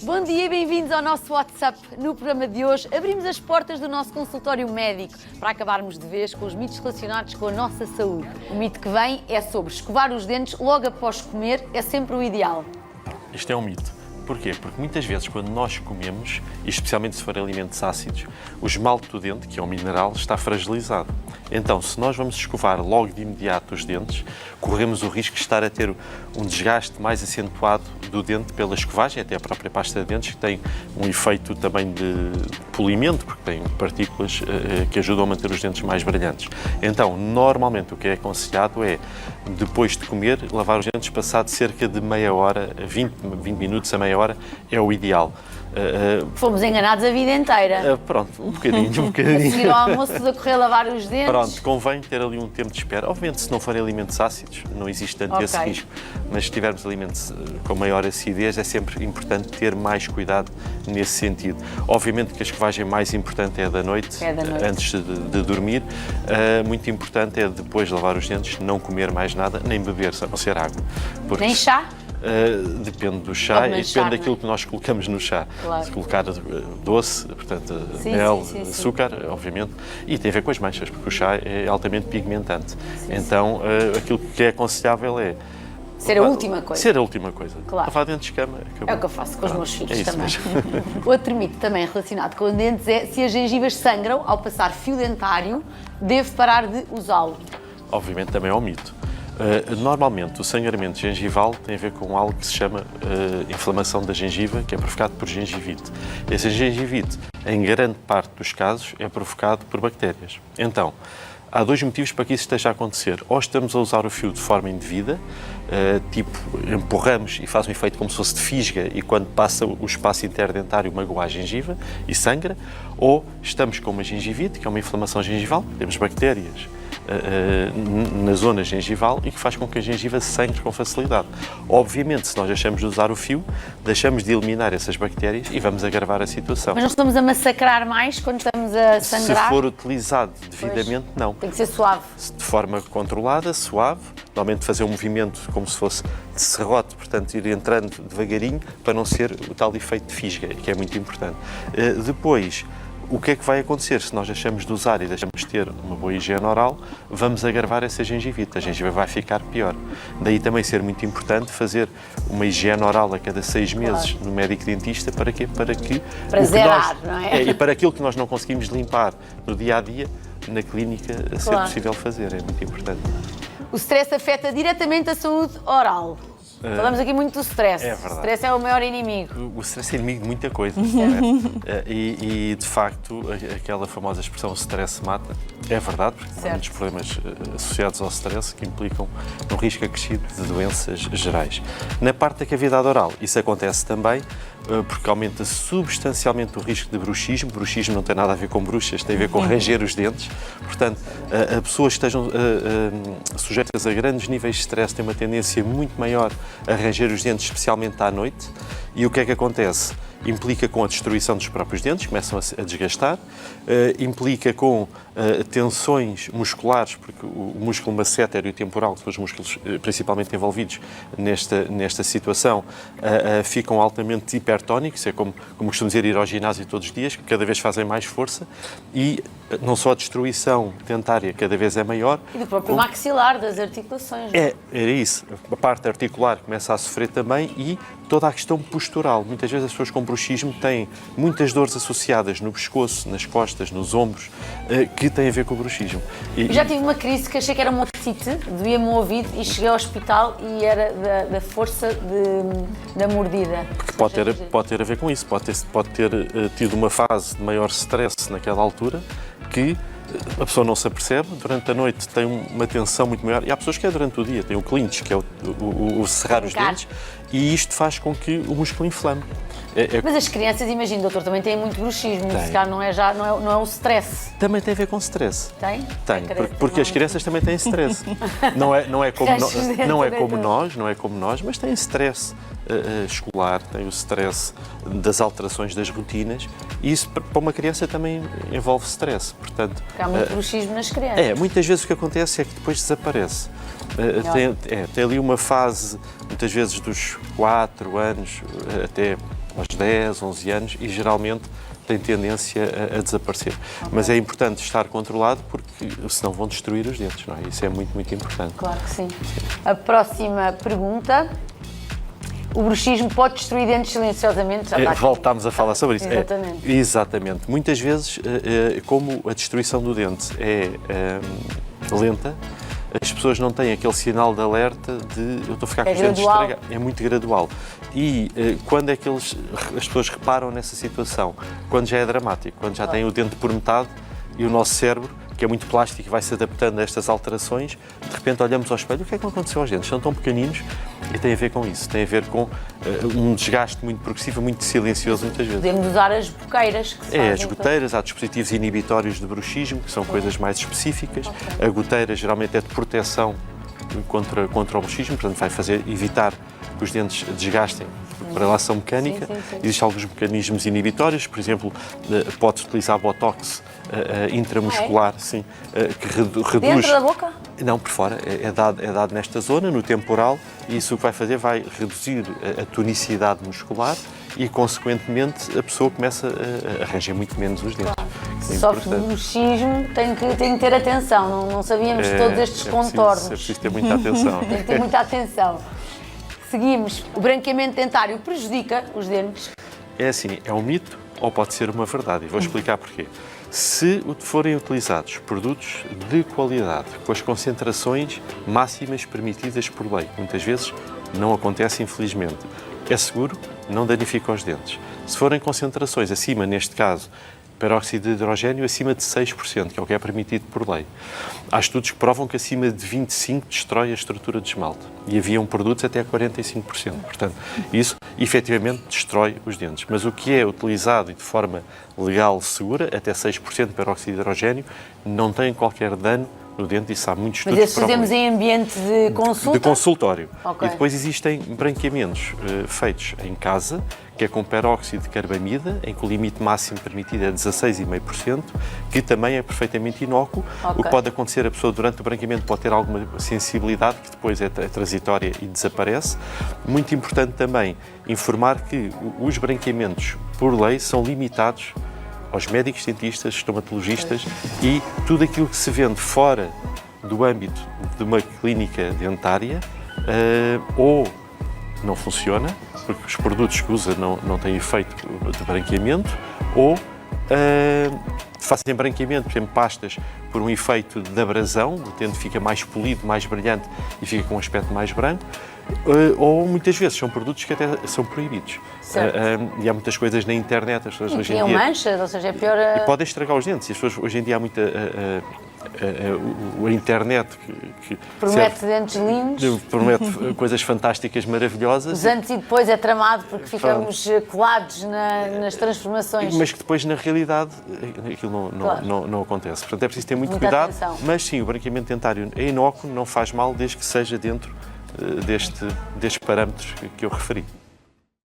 Bom dia e bem-vindos ao nosso WhatsApp. No programa de hoje abrimos as portas do nosso consultório médico para acabarmos de vez com os mitos relacionados com a nossa saúde. O mito que vem é sobre escovar os dentes logo após comer é sempre o ideal. Isto é um mito. Porquê? Porque muitas vezes quando nós comemos, e especialmente se forem alimentos ácidos, o esmalte do dente, que é um mineral, está fragilizado. Então, se nós vamos escovar logo de imediato os dentes, corremos o risco de estar a ter um desgaste mais acentuado do dente pela escovagem, até a própria pasta de dentes, que tem um efeito também de polimento, porque tem partículas que ajudam a manter os dentes mais brilhantes. Então, normalmente o que é aconselhado é, depois de comer, lavar os dentes passado cerca de meia hora, 20 minutos a meia hora, é o ideal. Fomos enganados a vida inteira. Pronto, um bocadinho. A seguir ao almoço, a correr a lavar os dentes. Pronto, convém ter ali um tempo de espera. Obviamente, se não forem alimentos ácidos, não existe tanto esse risco. Mas se tivermos alimentos com maior acidez, é sempre importante ter mais cuidado nesse sentido. Obviamente que a escovagem mais importante é a da noite, antes de dormir. Muito importante é depois de lavar os dentes, não comer mais nada, nem beber, a não ser água. Porque nem chá? Depende do chá e depende daquilo que nós colocamos no chá. Claro. Se colocar doce, portanto, mel, açúcar, obviamente, e tem a ver com as manchas, porque o chá é altamente pigmentante. Então, aquilo que é aconselhável é ser a última coisa. Ser a última coisa. Claro. Lavar dentes de cama. Acabou. É o que eu faço com os meus filhos também. Mesmo. Outro mito também relacionado com os dentes é se as gengivas sangram ao passar fio dentário, devo parar de usá-lo. Obviamente também é um mito. Normalmente o sangramento gengival tem a ver com algo que se chama inflamação da gengiva, que é provocado por gengivite. Essa gengivite, em grande parte dos casos, é provocado por bactérias. Então, há dois motivos para que isso esteja a acontecer. Ou estamos a usar o fio de forma indevida, tipo empurramos e faz um efeito como se fosse de fisga e quando passa o espaço interdentário magoa a gengiva e sangra, ou estamos com uma gengivite, que é uma inflamação gengival, temos bactérias na zona gengival e que faz com que a gengiva sangre com facilidade. Obviamente, se nós deixamos de usar o fio, deixamos de eliminar essas bactérias e vamos agravar a situação. Mas nós estamos a massacrar mais quando estamos a sangrar? Se for utilizado devidamente, não. Tem que ser suave. De forma controlada, suave, normalmente fazer um movimento como se fosse de serrote, portanto ir entrando devagarinho para não ser o tal efeito de fisga, que é muito importante. Depois, o que é que vai acontecer se nós deixamos de usar e deixamos de ter uma boa higiene oral? Vamos agravar essa gengivite, a gengiva vai ficar pior. Daí também ser muito importante fazer uma higiene oral a cada 6 meses no médico dentista, para quê? Para zerar, não é? E para aquilo que nós não conseguimos limpar no dia-a-dia, na clínica, a ser possível fazer, é muito importante. O stress afeta diretamente a saúde oral. Falamos aqui muito do stress. É verdade. O stress é o maior inimigo. O stress é inimigo de muita coisa. E, de facto, aquela famosa expressão stress mata, é verdade, porque há muitos problemas associados ao stress que implicam um risco acrescido de doenças gerais. Na parte da cavidade oral, isso acontece também, porque aumenta substancialmente o risco de bruxismo. Bruxismo não tem nada a ver com bruxas, tem a ver com ranger os dentes. Portanto, pessoas que estejam sujeitas a grandes níveis de stress têm uma tendência muito maior a ranger os dentes, especialmente à noite. E o que é que acontece? Implica com a destruição dos próprios dentes, começam a desgastar, implica com tensões musculares, porque o músculo masseter e o temporal, que são os músculos principalmente envolvidos nesta situação, ficam altamente hipertónicos, é como costumo dizer, ir ao ginásio todos os dias, que cada vez fazem mais força, e não só a destruição dentária cada vez é maior. E do próprio maxilar, das articulações. Era isso. A parte articular começa a sofrer também e toda a questão postural. Muitas vezes as pessoas com bruxismo têm muitas dores associadas no pescoço, nas costas, nos ombros, que têm a ver com o bruxismo. Eu já tive uma crise que achei que era uma otite, doía-me o ouvido e cheguei ao hospital e era da força da mordida. Porque pode ter a ver com isso, pode ter tido uma fase de maior stress naquela altura que a pessoa não se apercebe, durante a noite tem uma tensão muito maior, e há pessoas que é durante o dia, tem o clinch, que é o cerrar os dentes, e isto faz com que o músculo inflame. Mas as crianças, imagino, doutor, também têm muito bruxismo, se calhar não é o stress. Também tem a ver com stress. Tem? Tem, porque as crianças também têm stress. Não é como nós, mas têm stress escolar, têm o stress das alterações das rotinas, e isso para uma criança também envolve stress. Portanto, há muito bruxismo nas crianças. Muitas vezes o que acontece é que depois desaparece. Tem ali uma fase, muitas vezes dos 4 anos até aos 10, 11 anos e geralmente tem tendência a desaparecer. Mas é importante estar controlado porque senão vão destruir os dentes, não é? Isso é muito, muito importante. Claro que sim. A próxima pergunta. O bruxismo pode destruir dentes silenciosamente? Já está aqui. Voltámos a falar sobre isso. Exatamente. Exatamente. Muitas vezes, como a destruição do dente é lenta, as pessoas não têm aquele sinal de alerta de eu estou a ficar com os dentes estragados. É muito gradual. E quando é que as pessoas reparam nessa situação? Quando já é dramático, quando já tem o dente por metade e o nosso cérebro, que é muito plástico e vai se adaptando a estas alterações, de repente olhamos ao espelho, o que é que aconteceu aos dentes? São tão pequeninos e tem a ver com isso, tem a ver com um desgaste muito progressivo, muito silencioso muitas vezes. Podemos usar as boqueiras. Que se as goteiras, há dispositivos inibitórios de bruxismo, que são coisas mais específicas. A goteira geralmente é de proteção contra o bruxismo, portanto vai evitar que os dentes desgastem por relação mecânica. Sim. Existem alguns mecanismos inibitórios, por exemplo, pode-se utilizar botox intramuscular, sim, que reduz... Dentro da boca? Não, por fora. É dado nesta zona, no temporal, e isso o que vai fazer vai reduzir a tonicidade muscular e, consequentemente, a pessoa começa a ranger muito menos os dentes. Se sofre de bruxismo, tem que ter atenção. Não sabíamos todos estes contornos. É preciso ter muita atenção. Tem que ter muita atenção. Seguimos. O branqueamento dentário prejudica os dentes? É assim, é um mito ou pode ser uma verdade. E vou explicar porquê. Se forem utilizados produtos de qualidade, com as concentrações máximas permitidas por lei, muitas vezes não acontece, infelizmente, é seguro, não danifica os dentes. Se forem concentrações acima, neste caso, peróxido de hidrogênio acima de 6%, que é o que é permitido por lei. Há estudos que provam que acima de 25% destrói a estrutura de esmalte. E haviam produtos até 45%. Portanto, isso efetivamente destrói os dentes. Mas o que é utilizado e de forma legal, segura, até 6% de peróxido de hidrogênio, não tem qualquer dano no dente, isso há muitos estudos. Mas esses fazemos em ambiente de consulta? De consultório. Okay. E depois existem branqueamentos feitos em casa, que é com peróxido de carbamida, em que o limite máximo permitido é 16,5%, que também é perfeitamente inócuo. Okay. O que pode acontecer, a pessoa durante o branqueamento pode ter alguma sensibilidade, que depois é transitória e desaparece. Muito importante também informar que os branqueamentos, por lei, são limitados aos médicos, dentistas, estomatologistas e tudo aquilo que se vende fora do âmbito de uma clínica dentária ou não funciona, porque os produtos que usa não têm efeito de branqueamento, ou fazem branqueamento, por exemplo, pastas por um efeito de abrasão, o dente fica mais polido, mais brilhante e fica com um aspecto mais branco, ou muitas vezes são produtos que até são proibidos. E há muitas coisas na internet, as pessoas hoje em dia... manchas, ou seja, é pior... E podem estragar os dentes, e as pessoas hoje em dia há muita... a internet que promete dentes lindos, promete coisas fantásticas, maravilhosas. Os antes e depois é tramado porque ficamos colados nas transformações. Mas que depois, na realidade, aquilo não acontece. Portanto, é preciso ter muito Muita cuidado. atenção. Mas sim, o branqueamento dentário é inócuo, não faz mal, desde que seja dentro destes parâmetros que eu referi.